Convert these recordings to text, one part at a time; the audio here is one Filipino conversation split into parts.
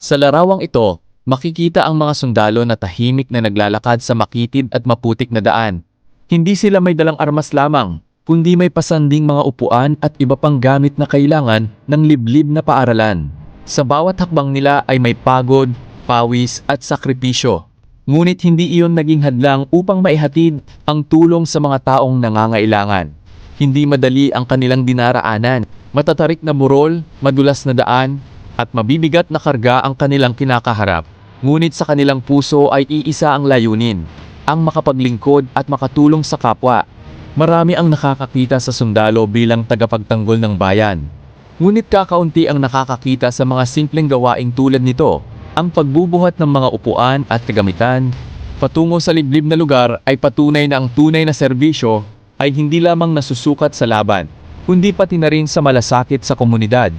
Sa larawang ito, makikita ang mga sundalo na tahimik na naglalakad sa makitid at maputik na daan. Hindi sila may dalang armas lamang, kundi may pasanding mga upuan at iba pang gamit na kailangan ng liblib na paaralan. Sa bawat hakbang nila ay may pagod, pawis at sakripisyo. Ngunit hindi iyon naging hadlang upang maihatid ang tulong sa mga taong nangangailangan. Hindi madali ang kanilang dinaraanan. Matatarik na burol, madulas na daan, at mabibigat na karga ang kanilang kinakaharap. Ngunit sa kanilang puso ay iisa ang layunin, ang makapaglingkod at makatulong sa kapwa. Marami ang nakakakita sa sundalo bilang tagapagtanggol ng bayan. Ngunit kakaunti ang nakakakita sa mga simpleng gawaing tulad nito, ang pagbubuhat ng mga upuan at kagamitan. Patungo sa liblib na lugar ay patunay na ang tunay na serbisyo ay hindi lamang nasusukat sa laban, kundi pati na rin sa malasakit sa komunidad.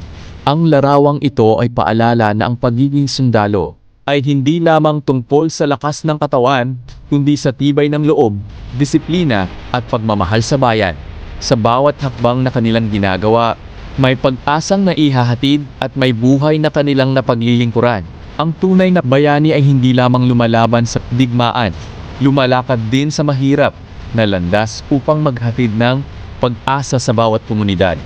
Ang larawang ito ay paalala na ang pagiging sundalo ay hindi lamang tungkol sa lakas ng katawan, kundi sa tibay ng loob, disiplina at pagmamahal sa bayan. Sa bawat hakbang na kanilang ginagawa, may pag-asang naihahatid at may buhay na kanilang napaglilingkuran. Ang tunay na bayani ay hindi lamang lumalaban sa digmaan, lumalakad din sa mahirap na landas upang maghatid ng pag-asa sa bawat komunidad.